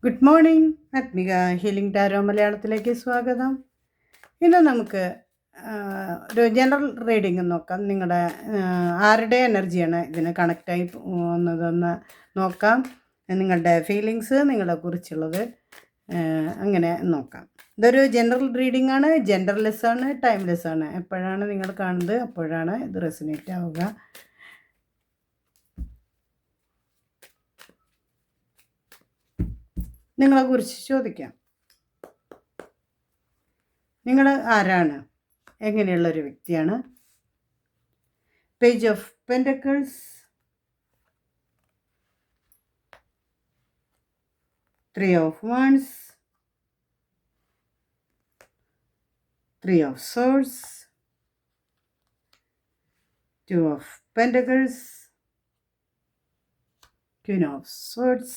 Good morning. Athmika healing tarot മലയാളത്തിലേക്ക് സ്വാഗതം. ഇന്ന് നമുക്ക് ഒരു ജനറൽ റീഡിങ് നോക്കാം. നിങ്ങളുടെ ആരുടെ എനർജിയാണ് ഇതിന് കണക്റ്റായി പോകുന്നതെന്ന് നോക്കാം. നിങ്ങളുടെ ഫീലിങ്സ്, നിങ്ങളെക്കുറിച്ചുള്ളത് അങ്ങനെ നോക്കാം. ഇതൊരു ജനറൽ റീഡിംഗ് ആണ്. ജെൻഡർലെസ് ആണ്, ടൈംലെസ് ആണ്. എപ്പോഴാണ് നിങ്ങൾ കാണുന്നത് അപ്പോഴാണ് ഇത് റെസിനേറ്റ് ആവുക. നിങ്ങളെക്കുറിച്ച് ചോദിക്കാം. നിങ്ങൾ ആരാണ്? എങ്ങനെയുള്ളൊരു വ്യക്തിയാണ്? Page of pentacles, 3 of Wands, 3 of Swords, 2 of Pentacles, Queen of Swords,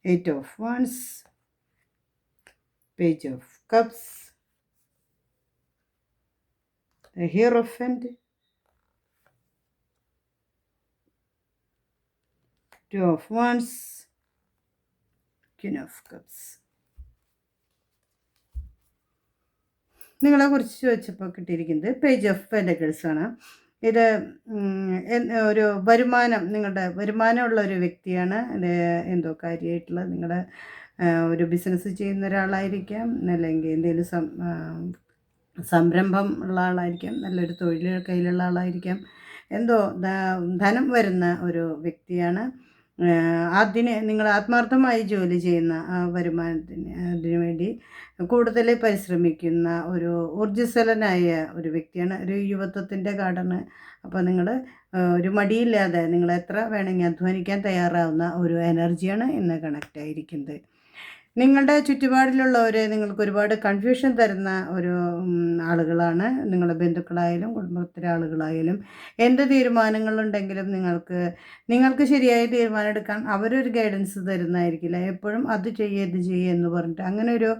8 of Wands, Page of Cups, the Hierophant, 2 of Wands, Queen of Cups. നിങ്ങളെക്കുറിച്ച് ചോദിച്ചപ്പോൾ കിട്ടിയിരിക്കുന്നത് പേജ് ഓഫ് പെൻറ്റക്കിൾസ് ആണ്. ഇത് ഒരു വരുമാനം, നിങ്ങളുടെ വരുമാനമുള്ള ഒരു വ്യക്തിയാണ്. ഇത് എന്തോ കാര്യമായിട്ടുള്ള നിങ്ങളുടെ ഒരു ബിസിനസ് ചെയ്യുന്ന ഒരാളായിരിക്കാം, അല്ലെങ്കിൽ എന്തെങ്കിലും സംരംഭം ഉള്ള ആളായിരിക്കാം, നല്ലൊരു തൊഴിൽ കയ്യിലുള്ള ആളായിരിക്കാം. എന്തോ ധനം വരുന്ന ഒരു വ്യക്തിയാണ്. അതിന് നിങ്ങൾ ആത്മാർത്ഥമായി ജോലി ചെയ്യുന്ന അതിനു വേണ്ടി കൂടുതൽ പരിശ്രമിക്കുന്ന ഒരു ഊർജ്ജസ്വലനായ ഒരു വ്യക്തിയാണ്. ഒരു യുവത്വത്തിൻ്റെ കാർഡാണ്. അപ്പോൾ നിങ്ങൾ ഒരു മടിയില്ലാതെ നിങ്ങൾ എത്ര വേണമെങ്കിൽ അധ്വാനിക്കാൻ തയ്യാറാവുന്ന ഒരു എനർജിയാണ് ഇന്ന് കണക്റ്റ് ആയിരിക്കുന്നത്. നിങ്ങളുടെ ചുറ്റുപാടിലുള്ളവർ നിങ്ങൾക്ക് ഒരുപാട് കൺഫ്യൂഷൻ തരുന്ന ഒരു ആളുകളാണ്. നിങ്ങളുടെ ബന്ധുക്കളായാലും കുടുംബത്തിലെ ആളുകളായാലും എന്ത് തീരുമാനങ്ങളുണ്ടെങ്കിലും നിങ്ങൾക്ക് ശരിയായ തീരുമാനം എടുക്കാൻ അവരൊരു ഗൈഡൻസ് തരുന്നതായിരിക്കില്ല. എപ്പോഴും അത് ചെയ്യുക ഇത് ചെയ്യുക എന്ന് പറഞ്ഞിട്ട് അങ്ങനെ ഒരു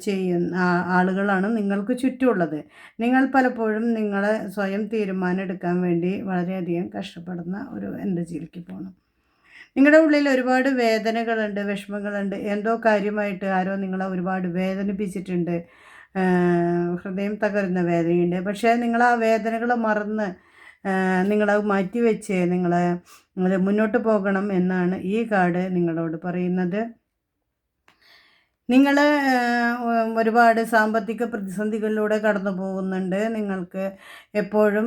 ചെയ്യുന്ന ആളുകളാണ് നിങ്ങൾക്ക് ചുറ്റുമുള്ളത്. നിങ്ങൾ പലപ്പോഴും നിങ്ങളെ സ്വയം തീരുമാനം എടുക്കാൻ വേണ്ടി വളരെയധികം കഷ്ടപ്പെടുന്ന ഒരു എനർജിയിലേക്ക് പോകണം. നിങ്ങളുടെ ഉള്ളിൽ ഒരുപാട് വേദനകളുണ്ട്, വിഷമങ്ങളുണ്ട്. എന്തോ കാര്യമായിട്ട് ആരോ നിങ്ങളെ ഒരുപാട് വേദനിപ്പിച്ചിട്ടുണ്ട്. ഹൃദയം തകരുന്ന വേദനയുണ്ട്. പക്ഷേ നിങ്ങൾ ആ വേദനകൾ മറന്ന് നിങ്ങളത് മാറ്റിവെച്ച് നിങ്ങൾ മുന്നോട്ട് പോകണം എന്നാണ് ഈ കാർഡ് നിങ്ങളോട് പറയുന്നത്. നിങ്ങൾ ഒരുപാട് സാമ്പത്തിക പ്രതിസന്ധികളിലൂടെ കടന്നു പോകുന്നുണ്ട്. നിങ്ങൾക്ക് എപ്പോഴും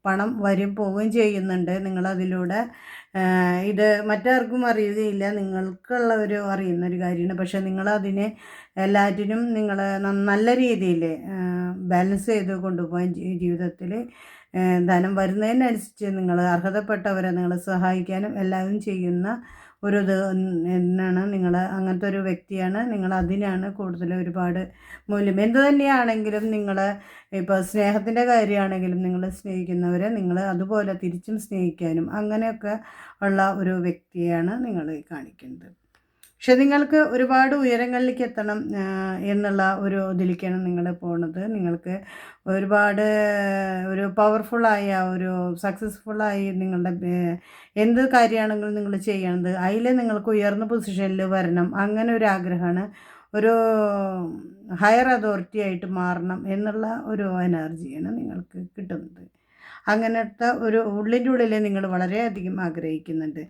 പണം വരും പോവുകയും ചെയ്യുന്നുണ്ട്. നിങ്ങളതിലൂടെ ഇത് മറ്റാർക്കും അറിയുകയില്ല, നിങ്ങൾക്കുള്ളവർ അറിയുന്നൊരു കാര്യമാണ്. പക്ഷേ നിങ്ങളതിനെ എല്ലാറ്റിനും നിങ്ങൾ നല്ല രീതിയിൽ ബാലൻസ് ചെയ്ത് കൊണ്ടുപോകാൻ ജീവിതത്തിൽ ധനം വരുന്നതിനനുസരിച്ച് നിങ്ങൾ അർഹതപ്പെട്ടവരെ നിങ്ങൾ സഹായിക്കാനും എല്ലാവരും ചെയ്യുന്ന ഒരു ഇത് എന്നാണ്. നിങ്ങൾ അങ്ങനത്തെ ഒരു വ്യക്തിയാണ്. നിങ്ങൾ അതിനാണ് കൂടുതൽ ഒരുപാട് മൂല്യം. എന്ത് തന്നെയാണെങ്കിലും നിങ്ങൾ ഇപ്പോൾ സ്നേഹത്തിൻ്റെ കാര്യമാണെങ്കിലും നിങ്ങൾ സ്നേഹിക്കുന്നവരെ നിങ്ങൾ അതുപോലെ തിരിച്ചും സ്നേഹിക്കാനും അങ്ങനെയൊക്കെ ഉള്ള ഒരു വ്യക്തിയാണ് നിങ്ങൾ കാണിക്കുന്നത്. പക്ഷെ നിങ്ങൾക്ക് ഒരുപാട് ഉയരങ്ങളിലേക്ക് എത്തണം എന്നുള്ള ഒരു ഇതിലേക്കാണ് നിങ്ങൾ പോകുന്നത്. നിങ്ങൾക്ക് ഒരുപാട് ഒരു പവർഫുള്ളായ ഒരു സക്സസ്ഫുള്ളായി നിങ്ങളുടെ എന്ത് കാര്യമാണെങ്കിലും നിങ്ങൾ ചെയ്യണത് അതിൽ നിങ്ങൾക്ക് ഉയർന്ന പൊസിഷനിൽ വരണം, അങ്ങനെ ഒരു ആഗ്രഹമാണ്. ഒരു ഹയർ അതോറിറ്റി ആയിട്ട് മാറണം എന്നുള്ള ഒരു എനർജിയാണ് നിങ്ങൾക്ക് കിട്ടുന്നത്. അങ്ങനത്തെ ഒരു ഉള്ളിൻ്റെ ഉള്ളിൽ നിങ്ങൾ വളരെയധികം ആഗ്രഹിക്കുന്നുണ്ട്.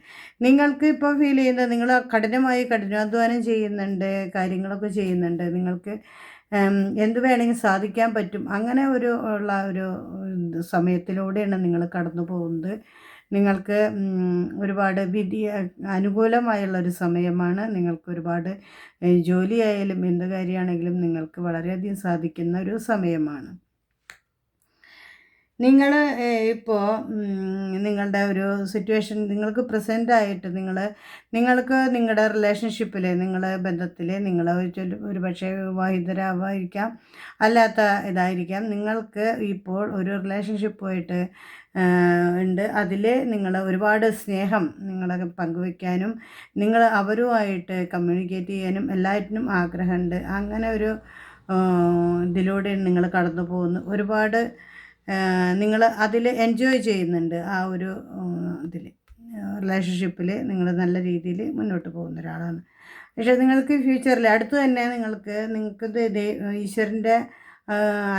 നിങ്ങൾക്ക് ഇപ്പോൾ ഫീൽ ചെയ്യുന്നത് നിങ്ങൾ കഠിനാധ്വാനം ചെയ്യുന്നുണ്ട്, കാര്യങ്ങളൊക്കെ ചെയ്യുന്നുണ്ട്. നിങ്ങൾക്ക് എന്ത് വേണമെങ്കിൽ സാധിക്കാൻ പറ്റും. അങ്ങനെ ഉള്ള ഒരു സമയത്തിലൂടെയാണ് നിങ്ങൾ കടന്നു പോകുന്നത്. നിങ്ങൾക്ക് ഒരുപാട് അനുകൂലമായുള്ളൊരു സമയമാണ്. നിങ്ങൾക്ക് ഒരുപാട് ജോലിയായാലും എന്ത് കാര്യമാണെങ്കിലും നിങ്ങൾക്ക് വളരെയധികം സാധിക്കുന്ന ഒരു സമയമാണ്. നിങ്ങൾ ഇപ്പോൾ നിങ്ങളുടെ ഒരു സിറ്റുവേഷൻ നിങ്ങൾക്ക് പ്രസൻ്റായിട്ട് നിങ്ങൾക്ക് നിങ്ങളുടെ റിലേഷൻഷിപ്പിൽ നിങ്ങളുടെ ബന്ധത്തിൽ നിങ്ങൾ ഒരു പക്ഷേ വിവാഹിതരാവായിരിക്കാം, അല്ലാത്ത ഇതായിരിക്കാം. നിങ്ങൾക്ക് ഇപ്പോൾ ഒരു റിലേഷൻഷിപ്പുമായിട്ട് ഉണ്ട്. അതിൽ നിങ്ങൾ ഒരുപാട് സ്നേഹം നിങ്ങളെ പങ്കുവയ്ക്കാനും നിങ്ങൾ അവരുമായിട്ട് കമ്മ്യൂണിക്കേറ്റ് ചെയ്യാനും എല്ലാറ്റിനും ആഗ്രഹമുണ്ട്. അങ്ങനെ ഒരു ഇതിലൂടെ നിങ്ങൾ കടന്നു പോകുന്നു. ഒരുപാട് നിങ്ങൾ അതിൽ എൻജോയ് ചെയ്യുന്നുണ്ട്. ആ ഒരു ഇതിൽ റിലേഷൻഷിപ്പിൽ നിങ്ങൾ നല്ല രീതിയിൽ മുന്നോട്ട് പോകുന്ന ഒരാളാണ്. പക്ഷേ നിങ്ങൾക്ക് ഫ്യൂച്ചറിൽ അടുത്ത് തന്നെ നിങ്ങൾക്ക് ഈശ്വരൻ്റെ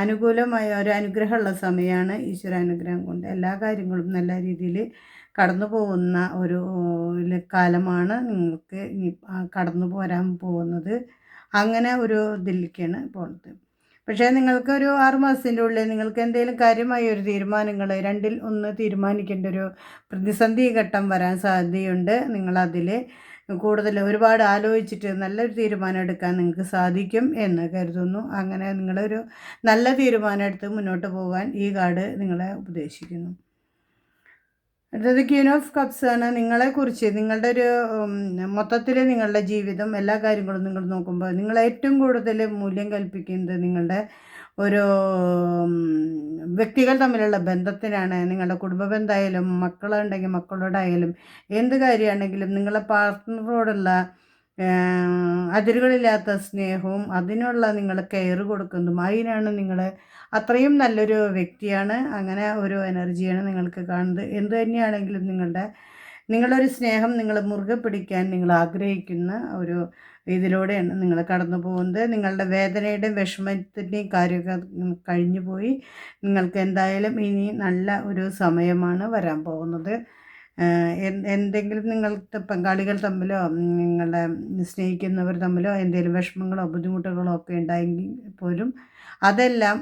അനുകൂലമായ ഒരു അനുഗ്രഹമുള്ള സമയമാണ്. ഈശ്വര അനുഗ്രഹം കൊണ്ട് എല്ലാ കാര്യങ്ങളും നല്ല രീതിയിൽ കടന്നു പോകുന്ന ഒരു കാലമാണ് നിങ്ങൾക്ക് ഇനി കടന്നു പോരാൻ പോകുന്നത്. അങ്ങനെ ഒരു ഇതിലേക്കാണ് പോകുന്നത്. പക്ഷേ നിങ്ങൾക്കൊരു 6 മാസത്തിൻ്റെ ഉള്ളിൽ നിങ്ങൾക്ക് എന്തെങ്കിലും കാര്യമായ ഒരു തീരുമാനങ്ങൾ രണ്ടിൽ ഒന്ന് തീരുമാനിക്കേണ്ട ഒരു പ്രതിസന്ധി ഘട്ടം വരാൻ സാധ്യതയുണ്ട്. നിങ്ങളതിൽ കൂടുതൽ ഒരുപാട് ആലോചിച്ചിട്ട് നല്ലൊരു തീരുമാനം എടുക്കാൻ നിങ്ങൾക്ക് സാധിക്കും എന്ന് കരുതുന്നു. അങ്ങനെ നിങ്ങളൊരു നല്ല തീരുമാനം എടുത്ത് മുന്നോട്ട് പോകാൻ ഈ കാർഡ് നിങ്ങളെ ഉപദേശിക്കുന്നു. അടുത്തത് ക്വീൻ ഓഫ് കപ്സ് ആണ്. നിങ്ങളെക്കുറിച്ച് നിങ്ങളുടെ ഒരു മൊത്തത്തിൽ നിങ്ങളുടെ ജീവിതം എല്ലാ കാര്യങ്ങളും നിങ്ങൾ നോക്കുമ്പോൾ നിങ്ങൾ ഏറ്റവും കൂടുതൽ മൂല്യം കൽപ്പിക്കുന്നത് നിങ്ങളുടെ ഒരു വ്യക്തികൾ തമ്മിലുള്ള ബന്ധത്തിനാണ്. നിങ്ങളുടെ കുടുംബ ബന്ധമായാലും മക്കളുണ്ടെങ്കിൽ മക്കളോടായാലും എന്ത് കാര്യമാണെങ്കിലും നിങ്ങളുടെ പാർട്ട്ണറോടുള്ള അതിരുകളില്ലാത്ത സ്നേഹവും അതിനുള്ള നിങ്ങൾ കെയർ കൊടുക്കുന്നതും അതിനാണ് നിങ്ങൾ അത്രയും നല്ലൊരു വ്യക്തിയാണ്. അങ്ങനെ ഒരു എനർജിയാണ് നിങ്ങൾക്ക് കാണുന്നത്. എന്ത് തന്നെയാണെങ്കിലും നിങ്ങളൊരു സ്നേഹം നിങ്ങൾ മുറുകെ പിടിക്കാൻ നിങ്ങൾ ആഗ്രഹിക്കുന്ന ഒരു ഇതിലൂടെയാണ് നിങ്ങൾ കടന്നു പോകുന്നത്. നിങ്ങളുടെ വേദനയുടെയും വിഷമത്തിൻ്റെയും കാര്യമൊക്കെ കഴിഞ്ഞു പോയി. നിങ്ങൾക്ക് എന്തായാലും ഇനി നല്ല ഒരു സമയമാണ് വരാൻ പോകുന്നത്. എന്തെങ്കിലും നിങ്ങളുടെ പങ്കാളികൾ തമ്മിലോ നിങ്ങളെ സ്നേഹിക്കുന്നവർ തമ്മിലോ എന്തെങ്കിലും വിഷമങ്ങളോ ബുദ്ധിമുട്ടുകളോ ഒക്കെ ഉണ്ടായെങ്കിൽ പോലും അതെല്ലാം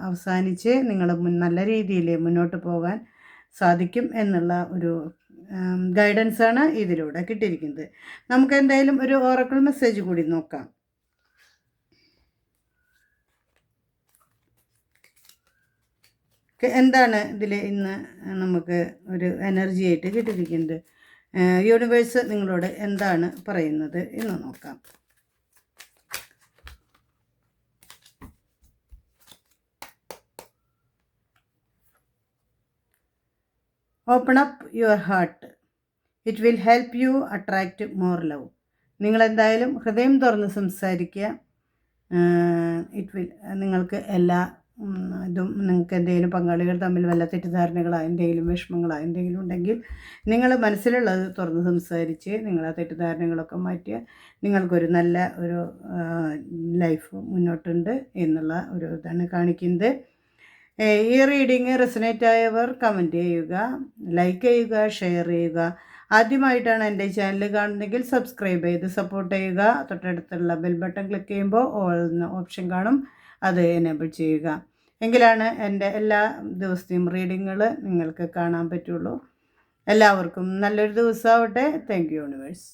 അവസാനിച്ച് നിങ്ങൾ നല്ല രീതിയിൽ മുന്നോട്ട് പോകാൻ സാധിക്കും എന്നുള്ള ഒരു ഗൈഡൻസാണ് ഇതിലൂടെ കിട്ടിയിരിക്കുന്നത്. നമുക്ക് എന്തായാലും ഒരു ഓറക്കിൾ മെസ്സേജ് കൂടി നോക്കാം. എന്താണ് ഇതിൽ ഇന്ന് നമുക്ക് ഒരു എനർജി ആയിട്ട് കിട്ടിയിരിക്കുന്നത്? യൂണിവേഴ്സ് നിങ്ങളോട് എന്താണ് പറയുന്നത് എന്ന് നോക്കാം. Open up your heart, it will help you attract more love. നിങ്ങളെന്തായാലും ഹൃദയം തുറന്ന് സംസാരിക്കുക. നിങ്ങൾക്ക് എല്ലാ ഇതും നിങ്ങൾക്ക് എന്തെങ്കിലും പങ്കാളികൾ തമ്മിൽ വല്ല തെറ്റിദ്ധാരണകളോ എന്തെങ്കിലും വിഷമങ്ങളോ എന്തെങ്കിലും ഉണ്ടെങ്കിൽ നിങ്ങൾ മനസ്സിലുള്ളത് തുറന്ന് സംസാരിച്ച് നിങ്ങൾ ആ തെറ്റിദ്ധാരണകളൊക്കെ മാറ്റിയ നിങ്ങൾക്കൊരു നല്ല ഒരു ലൈഫ് മുന്നോട്ടുണ്ട് എന്നുള്ള ഒരു ഇതാണ് കാണിക്കുന്നത്. ഈ റീഡിങ് റെസനേറ്റ് ആയവർ കമൻറ്റ് ചെയ്യുക, ലൈക്ക് ചെയ്യുക, ഷെയർ ചെയ്യുക. ആദ്യമായിട്ടാണ് എൻ്റെ ചാനൽ കാണുന്നതെങ്കിൽ സബ്സ്ക്രൈബ് ചെയ്ത് സപ്പോർട്ട് ചെയ്യുക. തൊട്ടടുത്തുള്ള ബെൽ ബട്ടൺ ക്ലിക്ക് ചെയ്യുമ്പോൾ ഓൾ എന്ന ഓപ്ഷൻ കാണും, അത് എനേബിൾ ചെയ്യുക. എങ്കിലാണ് എൻ്റെ എല്ലാ ദിവസത്തെയും റീഡിങ്ങുകൾ നിങ്ങൾക്ക് കാണാൻ പറ്റുള്ളൂ. എല്ലാവർക്കും നല്ലൊരു ദിവസമാവട്ടെ. Thank you universe.